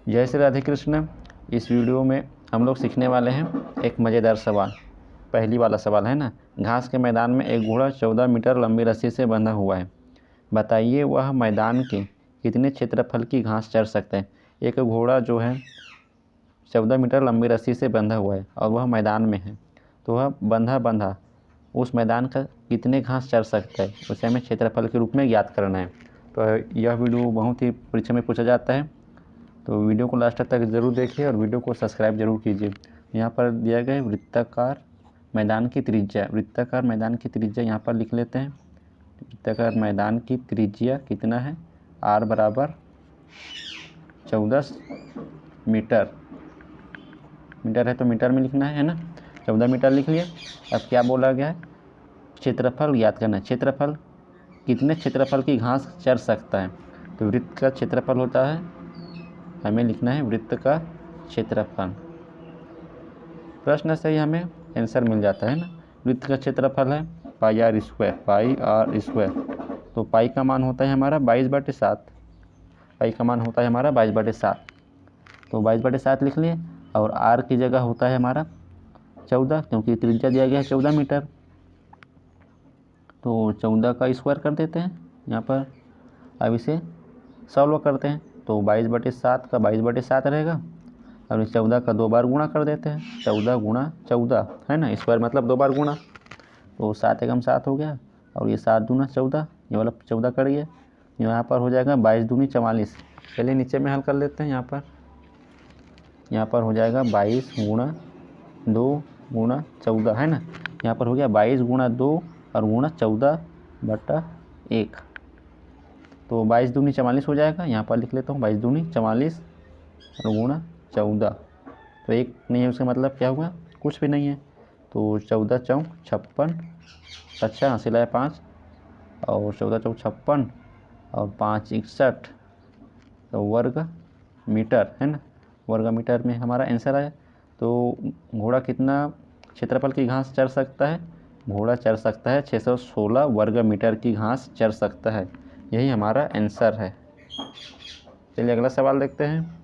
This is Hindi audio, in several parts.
जय श्री राधे कृष्ण। इस वीडियो में हम लोग सीखने वाले हैं एक मज़ेदार सवाल। पहली वाला सवाल है ना, घास के मैदान में एक घोड़ा 14 मीटर लंबी रस्सी से बंधा हुआ है। बताइए वह मैदान के कितने क्षेत्रफल की घास चर सकता है। एक घोड़ा जो है 14 मीटर लंबी रस्सी से बंधा हुआ है और वह मैदान में है, तो वह बंधा उस मैदान का कितने घास चर सकता है, उसे हमें क्षेत्रफल के रूप में ज्ञात करना है। तो यह वीडियो बहुत ही परीक्षा में पूछा जाता है, तो वीडियो को लास्ट तक ज़रूर देखिए और वीडियो को सब्सक्राइब जरूर कीजिए। यहाँ पर दिया गया है वृत्ताकार मैदान की त्रिज्या। वृत्ताकार मैदान की त्रिज्या यहाँ पर लिख लेते हैं। वृत्ताकार मैदान की त्रिज्या कितना है, r बराबर 14 मीटर। मीटर है तो मीटर में लिखना है ना, 14 मीटर लिख लिए। अब क्या बोला गया है, क्षेत्रफल ज्ञात करना है। क्षेत्रफल कितने क्षेत्रफल की घास चर सकता है, तो वृत्त का क्षेत्रफल होता है, हमें लिखना है वृत्त का क्षेत्रफल। प्रश्न से ही हमें आंसर मिल जाता है ना। वृत्त का क्षेत्रफल है पाई आर स्क्वायर। तो पाई का मान होता है हमारा 22/7। पाई का मान होता है हमारा 22/7, तो 22/7 लिख लिए। और आर की जगह होता है हमारा 14, क्योंकि त्रिज्या दिया गया है 14 मीटर। तो 14 का स्क्वायर कर देते हैं यहाँ पर। अब इसे सॉल्व करते हैं, तो 22/7 का 22/7 रहेगा और इस 14 का 2 बार गुणा कर देते हैं। 14 गुणा 14 है ना, स्क्वायर मतलब 2 बार गुणा, तो 7 एकम 7 हो गया। और ये 7 दूना 14, ये वाला 14 करिए, यहाँ पर हो जाएगा 22 दूनी 44। चलिए नीचे में हल कर लेते हैं। यहाँ पर हो जाएगा 22 गुणा 2 गुणा 14 है ना। यहाँ पर हो गया 22 गुणा 2 और गुणा 14/1, तो 22 दूनी 44 हो जाएगा। यहाँ पर लिख लेता हूँ 22 दूनी 44 और गुणा 14, तो एक नहीं है, उसका मतलब क्या हुआ, कुछ भी नहीं है। तो 14 चौक 56, अच्छा हासिल आया 5, और 14 चौक 56 और 5 61, तो वर्ग मीटर है ना। वर्ग मीटर में हमारा आंसर आया। तो घोड़ा कितना क्षेत्रफल की घास चर सकता है, घोड़ा चर सकता है 616 वर्ग मीटर की घास चर सकता है। यही हमारा आंसर है। चलिए अगला सवाल देखते हैं।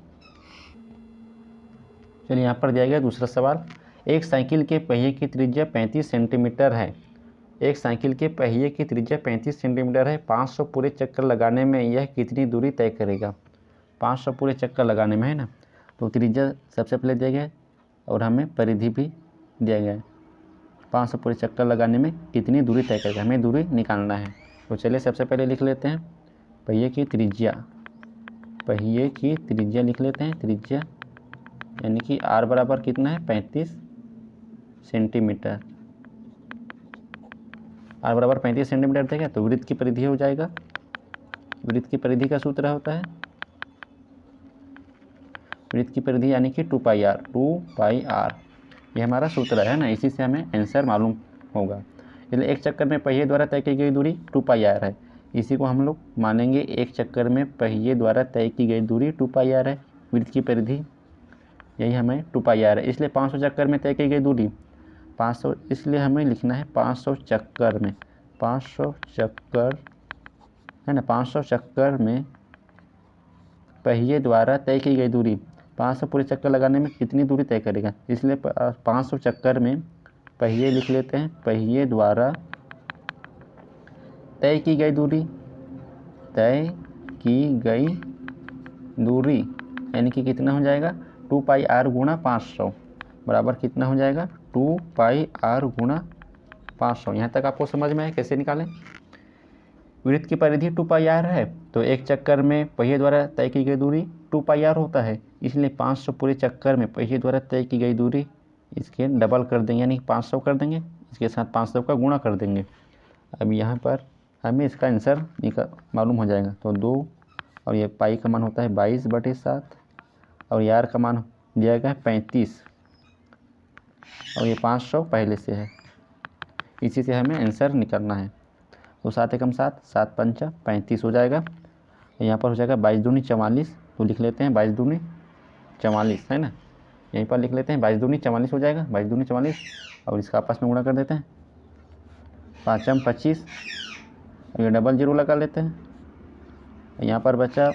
चलिए यहाँ पर दिया गया दूसरा सवाल। एक साइकिल के पहिए की त्रिज्या 35 सेंटीमीटर है। एक साइकिल के पहिए की त्रिज्या 35 सेंटीमीटर है। 500 पूरे चक्कर लगाने में यह कितनी दूरी तय करेगा। 500 पूरे चक्कर लगाने में है ना, तो त्रिज्या सबसे पहले दिया गया है और हमें परिधि भी दिया गया है। 500 पूरे चक्कर लगाने में कितनी दूरी तय करेगा, हमें दूरी निकालना है। तो चलिए सबसे पहले लिख लेते हैं पहिए की त्रिज्या। पहिए की त्रिज्या लिख लेते हैं, त्रिज्या यानी कि r बराबर कितना है 35 सेंटीमीटर। r बराबर 35 सेंटीमीटर देगा, तो वृत्त की परिधि हो जाएगा। वृत्त की परिधि का सूत्र होता है, वृत्त की परिधि यानी कि 2πr। ये हमारा सूत्र है ना, इसी से हमें आंसर मालूम होगा। इसलिए एक चक्कर में पहिए द्वारा तय की गई दूरी 2πr है। इसी को हम लोग मानेंगे, एक चक्कर में पहिए द्वारा तय की गई दूरी 2πr है। वृत्त की परिधि यही हमें 2πr है। इसलिए 500 चक्कर में तय की गई दूरी 500, इसलिए हमें लिखना है 500 चक्कर में। 500 चक्कर है ना, 500 चक्कर में पहिए द्वारा तय की गई दूरी। 500 पूरे चक्कर लगाने में कितनी दूरी तय करेगा, इसलिए 500 चक्कर में पहिए लिख लेते हैं। पहिए द्वारा तय की गई दूरी, तय की गई दूरी यानी कि कितना हो जाएगा 2πr गुणा 500 बराबर कितना हो जाएगा 2πr गुणा 500। यहाँ तक आपको समझ में आए कैसे निकालें। वृत्त की परिधि 2πr है, तो एक चक्कर में पहिए द्वारा तय की गई दूरी 2πr होता है, इसलिए 500 पूरे चक्कर में पहिए द्वारा तय की गई दूरी इसके डबल कर देंगे, यानी 500 कर देंगे, इसके साथ 500 का गुणा कर देंगे। अब यहाँ पर हमें इसका आंसर मालूम हो जाएगा। तो 2 और ये पाई का मान होता है 22/7 और यार का मान दिया गया है 35 और ये 500 पहले से है, इसी से हमें आंसर निकालना है। तो 7 एकम 7, 7 पंचा 35 हो जाएगा। यहाँ पर हो जाएगा 22 दूनी 44, तो लिख लेते हैं 22 दूनी 44 है ना। यहीं पर लिख लेते हैं 22 दूनी 44 हो जाएगा, 22 दूनी 44 और इसका आपस में गुणा कर देते हैं। 5 25 और ये डबल 0 लगा लेते हैं। यहाँ पर बचा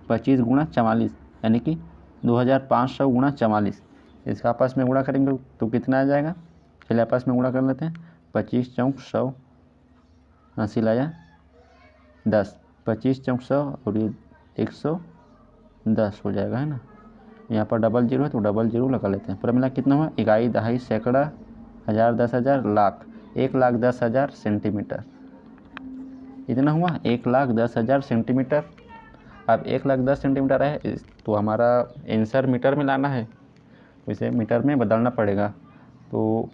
25 गुणा 44 यानी कि 2500 गुणा 44। इसका आपस में गुणा करेंगे तो कितना आ जाएगा, चलिए आपस में गुणा कर लेते हैं। 25 चौक 100, 80 लाया 10, 25 चौक 100 और ये 110 हो जाएगा, है ना। यहाँ पर डबल जीरो है तो डबल जीरो लगा लेते हैं। पूरा मिला कितना हुआ, इकाई, दहाई, सैकड़ा, हज़ार, 10,000, लाख। 1,10,000 सेंटीमीटर, इतना हुआ 1,10,000 सेंटीमीटर। अब 1,10,000 सेंटीमीटर है तो हमारा आंसर मीटर में लाना है, इसे मीटर में बदलना पड़ेगा। तो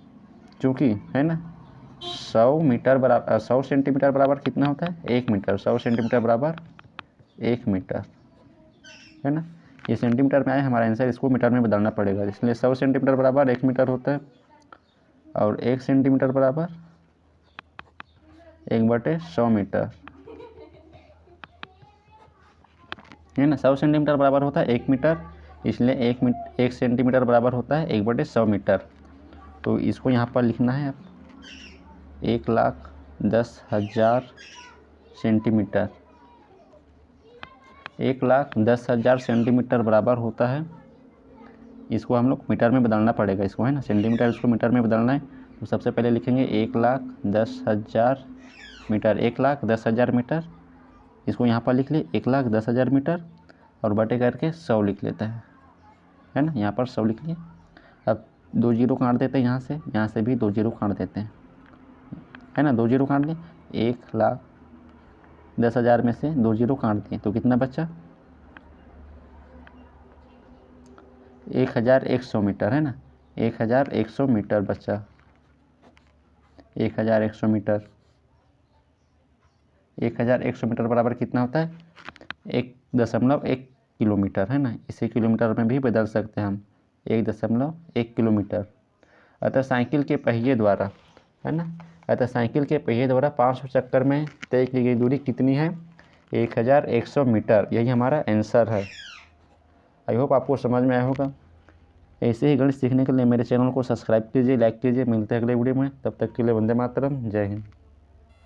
चूँकि है ना 100 मीटर बराबर 100 सेंटीमीटर बराबर कितना होता है, 1 मीटर। 100 सेंटीमीटर बराबर 1 मीटर, है ना। ये सेंटीमीटर में आए हमारा आंसर, इसको मीटर में बदलना पड़ेगा, इसलिए 100 सेंटीमीटर बराबर 1 मीटर होता है और 1 सेंटीमीटर बराबर 1/100 मीटर, है ना। 100 सेंटीमीटर बराबर होता है 1 मीटर, इसलिए 1 सेंटीमीटर बराबर होता है 1/100 मीटर। तो इसको यहाँ पर लिखना है आप 1,10,000 सेंटीमीटर। 1,10,000 सेंटीमीटर बराबर होता है, इसको हम लोग मीटर में बदलना पड़ेगा, इसको है ना सेंटीमीटर, इसको मीटर में बदलना है। तो सबसे पहले लिखेंगे 1,10,000 मीटर, 1,10,000 मीटर। इसको यहाँ पर लिख ले 1,10,000 मीटर और बटे करके 100 लिख लेते हैं, है ना। यहाँ पर 100 लिख लिए। अब 2 जीरो काट देते हैं, यहाँ से भी 2 जीरो काट देते हैं, है ना। 2 जीरो काट लिए, 1,10,000 में से 2 जीरो काट दिए तो कितना बचा, 1,100 मीटर, है ना। 1,100 मीटर बचा, 1,100 मीटर। 1,100 मीटर बराबर कितना होता है, 1.1 किलोमीटर, है ना। इसे किलोमीटर में भी बदल सकते हैं हम, 1.1 किलोमीटर। अतः साइकिल के पहिए द्वारा, है ना, अतः साइकिल के पहिए द्वारा 500 चक्कर में तय की गई दूरी कितनी है, 1,100 मीटर। यही हमारा आंसर है। आई होप आपको समझ में आया होगा। ऐसे ही गणित सीखने के लिए मेरे चैनल को सब्सक्राइब कीजिए, लाइक कीजिए। मिलते हैं अगले वीडियो में, तब तक के लिए वंदे मातरम, जय हिंद।